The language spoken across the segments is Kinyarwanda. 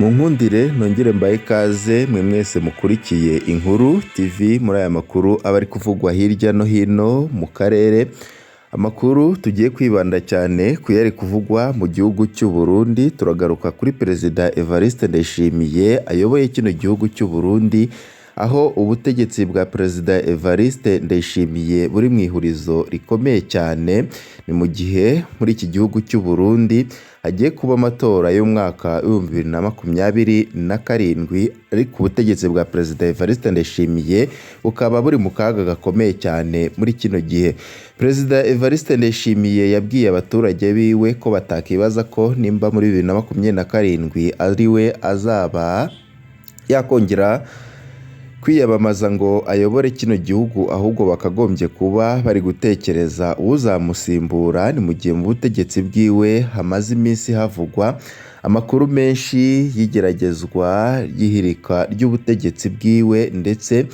Munkundire nongere mbaye ikaze mwe mwese mukurikiye Inkuru TV muri aya makuru aba ari kuvugwa hirya no hino mu karere. Amakuru tugiye kwibanda cyane kuyari kuvugwa mu gihugu cy'u Burundi. Turagaruka kuri Perezida Evariste Ndayishimiye ayoboye kino gihugu cy'u Burundi, aho ubutegetsi bwa Perezida Evariste Ndayishimiye buri mu ihurizo rikomeye cyane. Ni mu gihe muri iki gihugu cy'u Burundi hagiye kuba amatora y'umwaka w'2027, ariko ubutegetsi bwa Perezida Evariste Ndayishimiye bukaba buri mu kaga gakomeye cyane muri kino gihe. Perezida Evariste Ndayishimiye yabwiye abaturage biwe ko batakibaza ko nimba muri 2027 ari we azaba yakongera kwiyamamaza ngo ayobore kino gihugu, ahubwo bakagombye kuba bari gutekereza uzamusimbura. Ni mu gihe mu butegetsi bwiwe hamaze iminsi havugwa amakuru menshi y'igeragezwa y'ihirika ry'ubutegetsi bwiwe, ndetse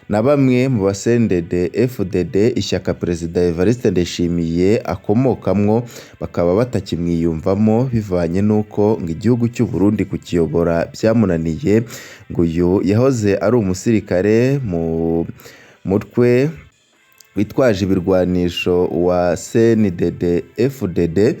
na bamwe mu basendede FDD ishyaka Perezida Evariste Ndayishimiye akomokamwo bakaba batakimwiyumvamo, bivanye nuko ngo igihugu cy'u Burundi kukiyobora byamunaniye. Ngo uyu yahoze ari umusirikare mu mutwe witwaje ibirwanisho wa CNDD FDD,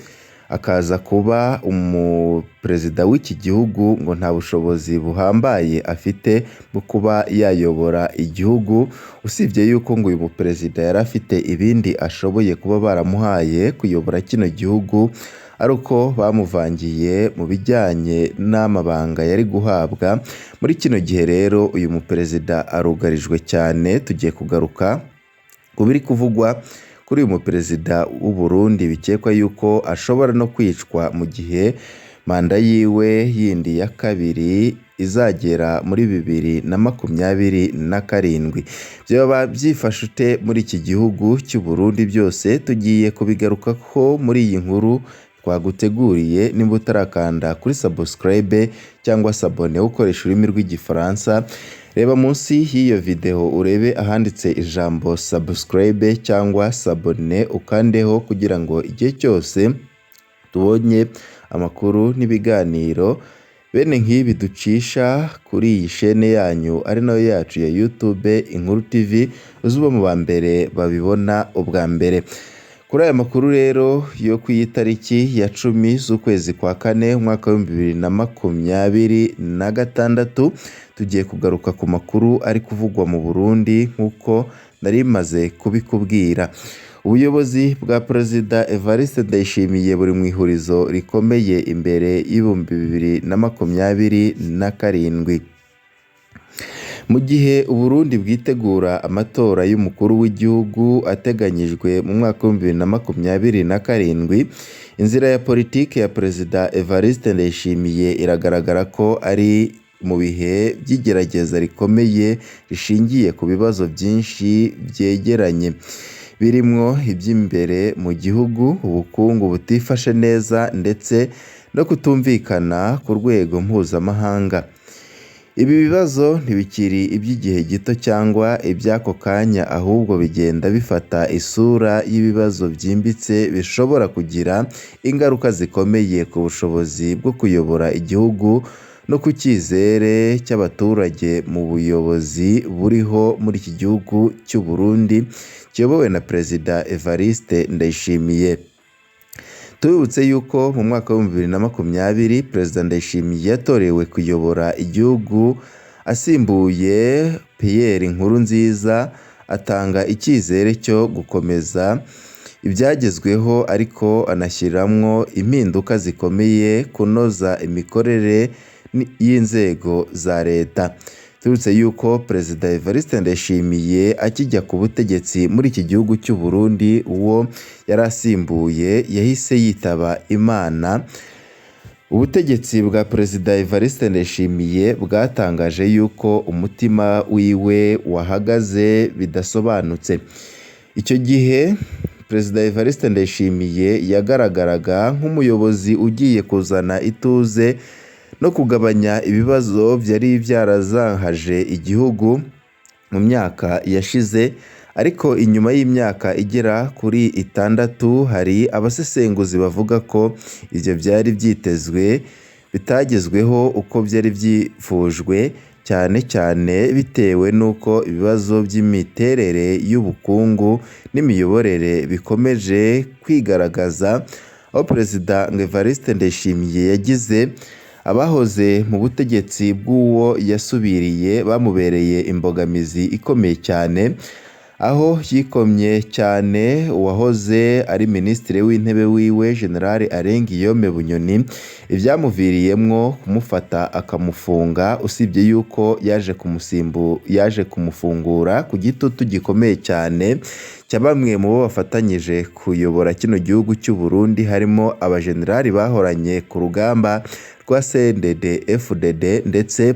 akaza kuba umuperezida w'iki gihugu, ngo nta bushobozi buhambaye afite bwo kuba yayobora igihugu, usibye yuko ngo uyu muperezida yari afite ibindi ashoboye kuba baramuhaye kuyobora kino gihugu, ari uko bamuvangiye mu bijyanye n'amabanga yari guhabwa. Muri kino gihe rero uyu muperezida arugarijwe cyane. Tugiye kugaruka ku biri kuvugwa kuri uyu muperezida w'u Burundi, bikekwa yuko ashobora no kwicwa mu gihe manda yiwe yindi ya kabiri izagera muri 2027. Byaba byifashe ute muri iki gihugu cy'u Burundi? Byose tugiye kubigaruka ko muri iyi nkuru twaguteguriye. Nimba utarakanda kuri subscribe cyangwa sabone ukoresha ururimi rw'igifaransa, reba munsi y'iyo video urebe ahanditse ijambo subscribe cyangwa sabone, ukandeho kugira ngo igihe cyose tubonye amakuru n'ibiganiro bene nk'ibi ducisha kuri iyi shene yanyu ari nayo yacu ya YouTube Inkuru TV, uzuba mu ba mbere babibona ubwa mbere. Kuri aya makuru rero yo ku itariki ya 10 z'ukwezi kwa kane umwaka wa 2026, tugiye kugaruka ku makuru ari kuvugwa mu Burundi nk'uko nari maze kubikubwira. Ubuyobozi bwa Perezida Evariste Ndayishimiye buri mu ihurizo rikomeye imbere y'2027. Mu gihe Uburundi bwitegura amatora y'umukuru w'igihugu ateganyijwe mu mwaka wa 2027, inzira ya politike ya Perezida Evariste Ndayishimiye iragaragara ko ari mu bihe by'igerageza rikomeye rishingiye ku bibazo byinshi byegeranye, birimwo iby'imbere mu gihugu, ubukungu butifashe neza, ndetse no kutumvikana ku rwego mpuzamahanga. Ibi bibazo ntibikiri iby'igihe gito cyangwa iby'ako kanya, ahubwo bigenda bifata isura y'ibibazo byimbitse bishobora kugira ingaruka zikomeye ku bushobozi bwo kuyobora igihugu no ku cyizere cy'abaturage mu buyobozi buriho muri iki gihugu cy'u Burundi kiyobowe na Perezida Evariste Ndayishimiye. Tubibutse yuko mu mwaka wa 2020 Perezida Ndayishimiye yatorewe kuyobora igihugu asimbuye Pierre Nkurunziza, atanga icyizere cyo gukomeza ibyagezweho, ariko anashyiramwo impinduka zikomeye kunoza imikorere y'inzego za leta. Tubibutse yuko Perezida Evariste Ndayishimiye akijya ku butegetsi muri iki gihugu cy'u Burundi, uwo yari asimbuye yahise yitaba Imana. Ubutegetsi bwa Perezida Evariste Ndayishimiye bwatangaje yuko umutima wiwe wahagaze bidasobanutse. Icyo gihe Perezida Evariste Ndayishimiye yagaragaraga nk'umuyobozi ugiye kuzana ituze no kugabanya ibibazo byari byarazahaje igihugu mu myaka yashize, ariko inyuma y'imyaka igera kuri 6 hari abasesenguzi bavuga ko ibyo byari byitezwe bitagezweho uko byari byifujwe, cyane cyane bitewe n'uko ibibazo by'imiterere y'ubukungu n'imiyoborere bikomeje kwigaragaza, aho Perezida Evariste Ndayishimiye yagize abahoze mu butegetsi bw'uwo yasubiriye bamubereye imbogamizi ikomeye cyane, aho yikomye cyane uwahoze ari minisitiri w'intebe wiwe General Guillaume Bunyoni, ibyamuviriyemwo kumufata akamufunga, usibye yuko yaje kumufungura ku gitutu gikomeye cyane cya bamwe mu bo bafatanyije kuyobora kino gihugu cy'u Burundi, harimo abageneral bahoranye ku rugamba rwa CNDD-FDD ndetse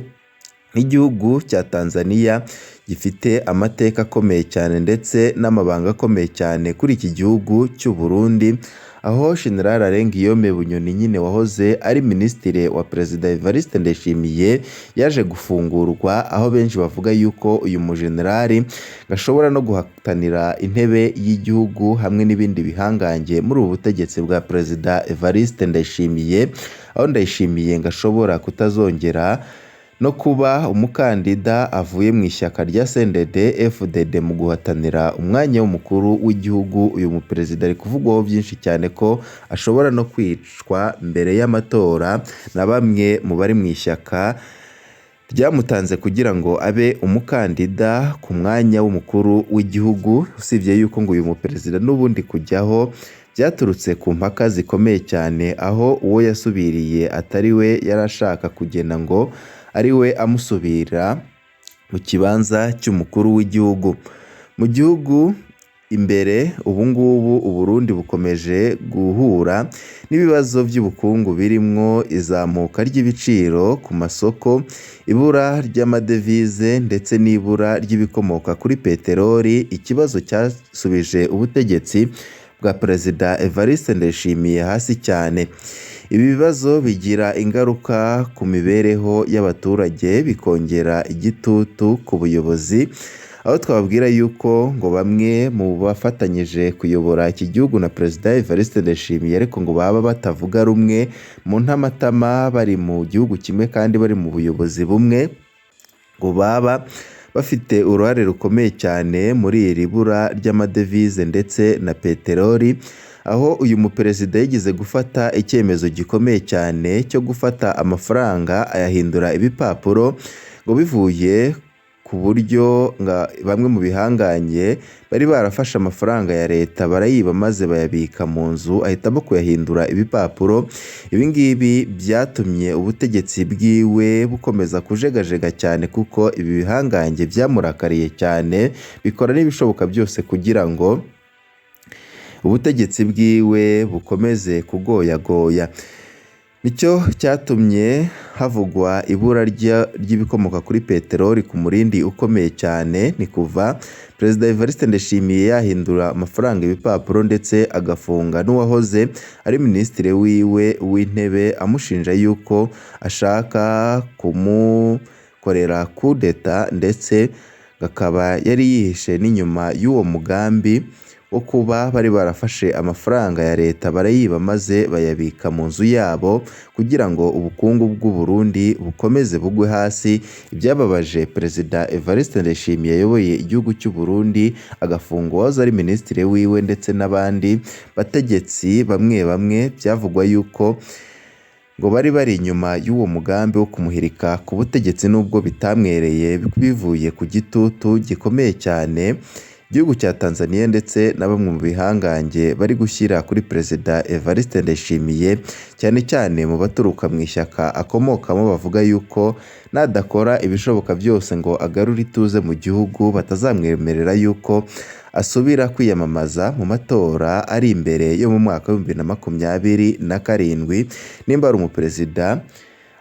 n'igihugu cya Tanzania gifite amateka akomeye cyane ndetse n'amabanga akomeye cyane kuri iki gihugu cy'u Burundi, aho General Guillaume Bunyoni nyine wahoze ari minisitiri wa Perezida Evariste Ndayishimiye yaje gufungurwa, aho benshi bavuga yuko uyu mujenerali gashobora no guhatanira intebe y'igihugu hamwe n'ibindi bihangange muri ubu butegetsi bwa Perezida Evariste Ndayishimiye, aho Ndayishimiye ngashobora kutazongera no kuba umukandida avuye mu ishyaka rya CNDD-FDD mu guhatanira umwanya w'umukuru w'igihugu. Uyu muperezida ari kuvugwaho byinshi cyane ko ashobora no kwicwa mbere y'amatora na bamwe mu bari mu ishyaka ryamutanze kugira ngo abe umukandida ku mwanya w'umukuru w'igihugu, usibye yuko ngo uyu muperezida n'ubundi kujyaho byaturutse ku mpaka zikomeye cyane, aho uwo yasubiriye atari we yarashaka kugena ngo ari we amusubira mu kibanza cy'umukuru w'igihugu. Mu gihugu imbere ubu ngubu Uburundi bukomeje guhura n'ibibazo by'ubukungu birimo izamuka ry'ibiciro ku masoko, ibura ry'amadevize ndetse n'ibura ry'ibikomoka kuri peteroli, ikibazo cyasubije ubutegetsi bwa Perezida Evariste Ndayishimiye hasi cyane. Ibi bibazo bigira ingaruka ku mibereho y'abaturage, bikongera igitutu ku buyobozi, aho twababwira yuko ngo bamwe mu bafatanyije kuyobora iki gihugu na Perezida Evariste Ndayishimiye ariko ngo baba batavuga rumwe mu ntamatama, bari mu gihugu kimwe kandi bari mu buyobozi bumwe, ngo baba bafite uruhare rukomeye cyane muri iri bura ry'amadevize ndetse na peteroli, aho uyu muperezida yigeze gufata icyemezo gikomeye cyane cyo gufata amafaranga ayahindura ibipapuro, ngo bivuye ku buryo bamwe mu bihangange bari barafashe amafaranga ya leta barayiba maze bayabika mu nzu, ahitamo kuyahindura ibipapuro. Ibi ngibi byatumye ubutegetsi bwiwe bukomeza kujegajega cyane, kuko ibi bihangange byamurakariye cyane, bikora n'ibishoboka byose kugira ngo ubutegetsi bwiwe bukomeze kugoyagoya. Nicyo cyatumye havugwa ibura ry'ibikomoka kuri peteroli ku murindi ukomeye cyane. Ni kuva Perezida Evariste Ndayishimiye yahindura amafaranga ibipapuro ndetse agafunga n'uwahoze ari minisitiri wiwe w'intebe, amushinja yuko ashaka kumukorera kudeta, ndetse akaba yari yihishe n'inyuma y'uwo mugambi wo kuba bari barafashe amafaranga ya leta barayiba maze bayabika mu nzu yabo kugira ngo ubukungu bw'u Burundi bukomeze bugwe hasi. Ibyababaje Perezida Evariste Ndayishimiye yayoboye igihugu cy'u Burundi, agafungwa wahoze ari minisitiri wiwe ndetse n'abandi bategetsi bamwe bamwe, byavugwa yuko ngo bari inyuma y'uwo mugambi wo kumuhirika ku butegetsi, nubwo bitamwereye bivuye ku gitutu gikomeye cyane igihugu cya Tanzania ndetse na bamwe mu bihangange bari gushyira kuri Perezida Evariste Ndayishimiye, cyane cyane mu baturuka mu ishyaka akomokamo, bavuga yuko nadakora ibishoboka byose ngo agarure ituze mu gihugu batazamwemerera yuko asubira kwiyamamaza mu matora ari imbere yo mu mwaka wa 2027. Nimba ari umuperezida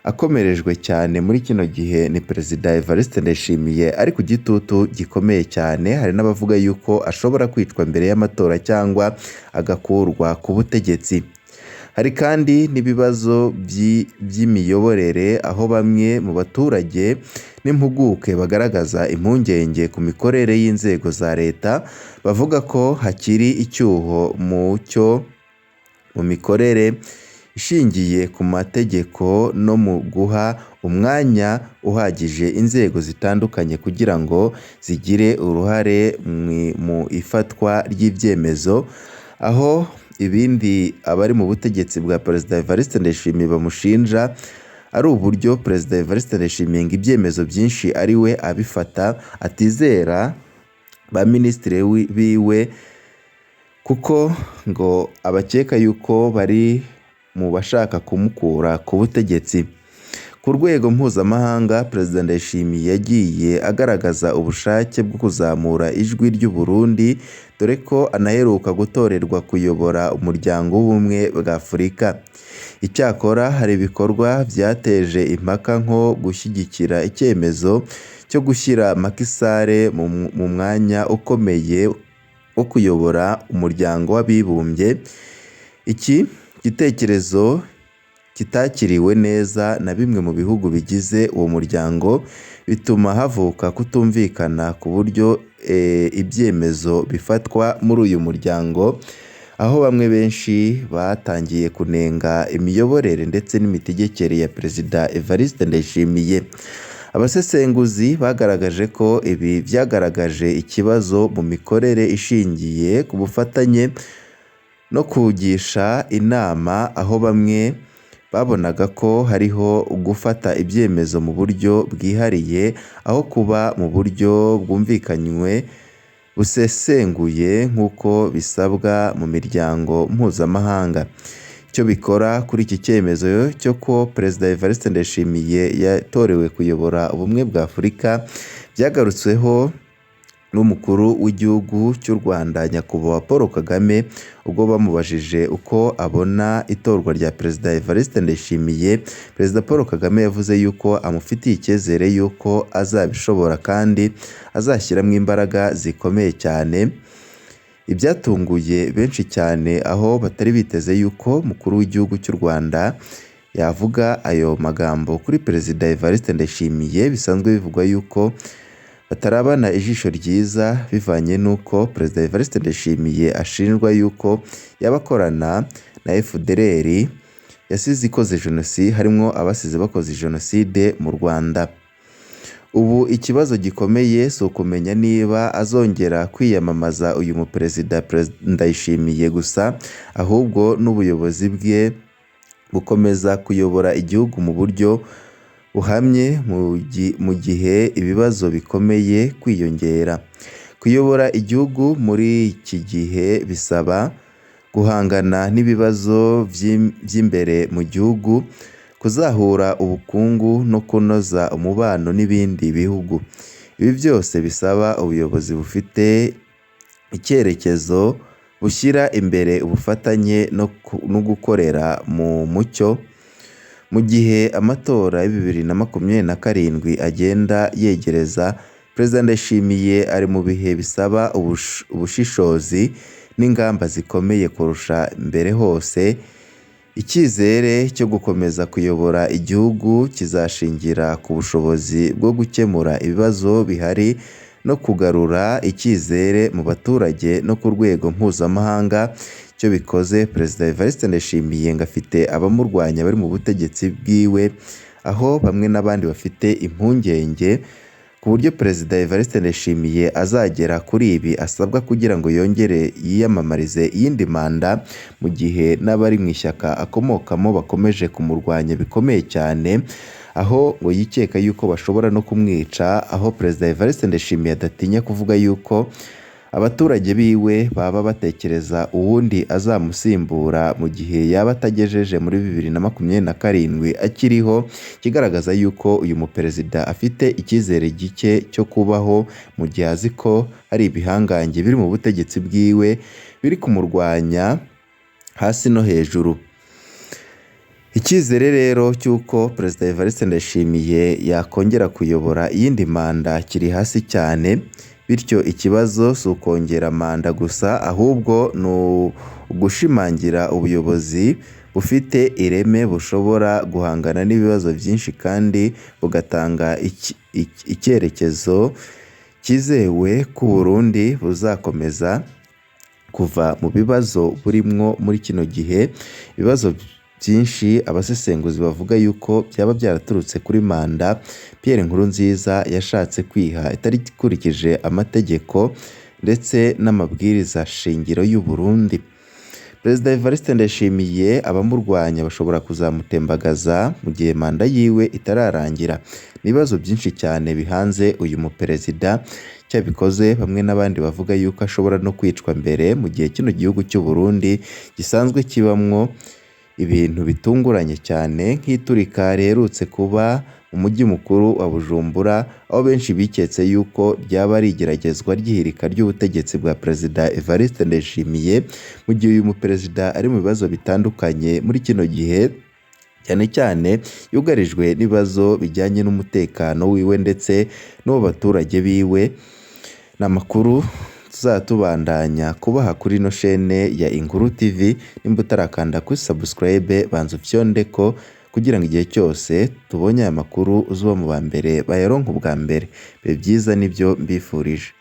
akomerejwe cyane muri kino gihe ni Perezida Evariste Ndayishimiye, ari ku gitutu gikomeye cyane. Hari n'abavuga yuko ashobora kwicwa mbere y'amatora cyangwa agakurwa ku butegetsi. Hari kandi n'ibibazo by'imiyoborere, aho bamwe mu baturage n'impuguke bagaragaza impungenge ku mikorere y'inzego za leta, bavuga ko hakiri icyuho mu mikorere ishingiye ku mategeko no mu guha umwanya uhagije inzego zitandukanye kugira ngo zigire uruhare mu ifatwa ry'ibyemezo, aho ibindi abari mu butegetsi bwa Perezida Evariste Ndayishimiye bamushinja ari uburyo Perezida Evariste Ndayishimiye ngo ibyemezo byinshi ari we abifata, atizera ba minisitiri biwe kuko ngo abakeka yuko bari mu bashaka kumukura ku butegetsi. Ku rwego mpuzamahanga, Perezida Ndayishimiye yagiye agaragaza ubushake bwo kuzamura ijwi ry'u Burundi, dore ko anaheruka gutorerwa kuyobora umuryango w'ubumwe bwa Afurika. Icyakora hari ibikorwa byateje impaka nko gushyigikira icyemezo cyo gushyira Macky Sall mu mwanya ukomeye wo kuyobora umuryango w'abibumbye. Iki gitekerezo kitakiriwe neza na bimwe mu bihugu bigize uwo muryango, bituma havuka kutumvikana ku buryo ibyemezo bifatwa muri uyu muryango, aho bamwe benshi batangiye kunenga imiyoborere ndetse n'imitegekere ya Perezida Evariste Ndayishimiye. Abasesenguzi bagaragaje ko ibi byagaragaje ikibazo mu mikorere ishingiye ku bufatanye no kugisha inama, aho bamwe babonaga ko hariho gufata ibyemezo mu buryo bwihariye aho kuba mu buryo bwumvikanywe busesenguye nk'uko bisabwa mu miryango mpuzamahanga. Icyo bikora kuri iki cyemezo cyo ko Perezida Evariste Ndayishimiye yatorewe kuyobora ubumwe bwa Afurika byagarutsweho n'umukuru w'igihugu cy'u Rwanda nyakubahwa Paul Kagame ubwo bamubajije uko abona itorwa rya Perezida Evariste Ndayishimiye. Perezida Paul Kagame yavuze yuko amufitiye icyizere yuko azabishobora kandi azashyiramo imbaraga zikomeye cyane. Ibyatunguye benshi cyane, aho batari biteze yuko umukuru w'igihugu cy'u Rwanda yavuga ayo magambo kuri Perezida Evariste Ndayishimiye. Bisanzwe bivugwa yuko batarabana ijisho ryiza bivanye n'uko Perezida Evariste Ndayishimiye ashinjwa yuko yabakorana na FDLR yasize ikoze jenoside, harimo abasize bakoze jenoside mu Rwanda. Ubu ikibazo gikomeye si ukumenya niba azongera kwiyamamaza uyu muperezida Ndayishimiye gusa, ahubwo n'ubuyobozi bwe bukomeza kuyobora igihugu mu buryo buhamye mu gihe ibibazo bikomeye kwiyongera. Kuyobora igihugu muri iki gihe bisaba guhangana n'ibibazo by'imbere mu gihugu, kuzahura ubukungu no kunoza umubano n'ibindi bihugu. Ibi byose bisaba ubuyobozi bufite icyerekezo, bushyira imbere ubufatanye no gukorera mu mucyo. Mu gihe amatora ya 2027 agenda yegereza, Perezida Ndayishimiye ari mu bihe bisaba ubushishozi n'ingamba zikomeye kurusha mbere hose. Icyizere cyo gukomeza kuyobora igihugu kizashingira ku bushobozi bwo gukemura ibibazo bihari no kugarura icyizere mu baturage no ku rwego mpuzamahanga. Icyo bikoze, Perezida Evariste Ndayishimiye ngo afite abamurwanya bari mu butegetsi bwiwe, aho bamwe n'abandi bafite impungenge ku buryo Perezida Evariste Ndayishimiye azagera kuri ibi asabwa kugira ngo yongere yiyamamarize iyindi manda, mu gihe n'abari mu ishyaka akomokamo bakomeje kumurwanya bikomeye cyane, aho ngo yikeka yuko bashobora no kumwica, aho Perezida Evariste Ndayishimiye adatinya kuvuga yuko abaturage biwe baba batekereza uwundi azamusimbura mu gihe yaba atagejeje muri 2027 akiriho, kigaragaza yuko uyu muperezida afite icyizere gike cyo kubaho, mu gihe azi ko hari ibihangange biri mu butegetsi bwiwe biri kumurwanya hasi no hejuru. Icyizere rero cy'uko Perezida Evariste Ndayishimiye yakongera kuyobora iyindi manda kiri hasi cyane, bityo ikibazo si ukongera manda gusa, ahubwo ni ugushimangira ubuyobozi bufite ireme bushobora guhangana n'ibibazo byinshi kandi bugatanga icyerekezo cyizewe ko Burundi buzakomeza kuva mu bibazo burimwo muri kino gihe. Ibibazo byinshi abasesenguzi bavuga yuko byaba byaraturutse kuri manda Pierre Nkurunziza yashatse kwiha ikurikije amategeko ndetse n'amabwiriza shingiro y'u Burundi. Perezida Evariste Ndayishimiye abamurwanya bashobora kuzamutembagaza mu gihe manda yiwe itararangira. Ibibazo byinshi cyane bihanze uyu muperezida, cyabikoze bamwe n'abandi bavuga yuko ashobora no kwicwa mbere mu gihe kino gihugu cy'u Burundi gisanzwe kibamwo ibintu bitunguranye cyane nk'iturika riherutse kuba mu mujyi mukuru wa Bujumbura, aho benshi biketse yuko ryaba ari igeragezwa ry'ihirika ry'ubutegetsi bwa Perezida Evariste Ndayishimiye, mu gihe uyu muperezida ari mu bibazo bitandukanye muri kino gihe, cyane cyane yugarijwe n'ibibazo bijyanye n'umutekano wiwe ndetse n'uwo baturage biwe. N'amakuru tuzatubandanya kubaha kuri ino shene ya Inkuru TV. Nimba utarakanda kuri subscribe banza ufyondeko kugira ngo igihe cyose tubonye aya makuru uzuba mu ba mbere bayaronka ubwa mbere. Bibe byiza nibyo mbifurije.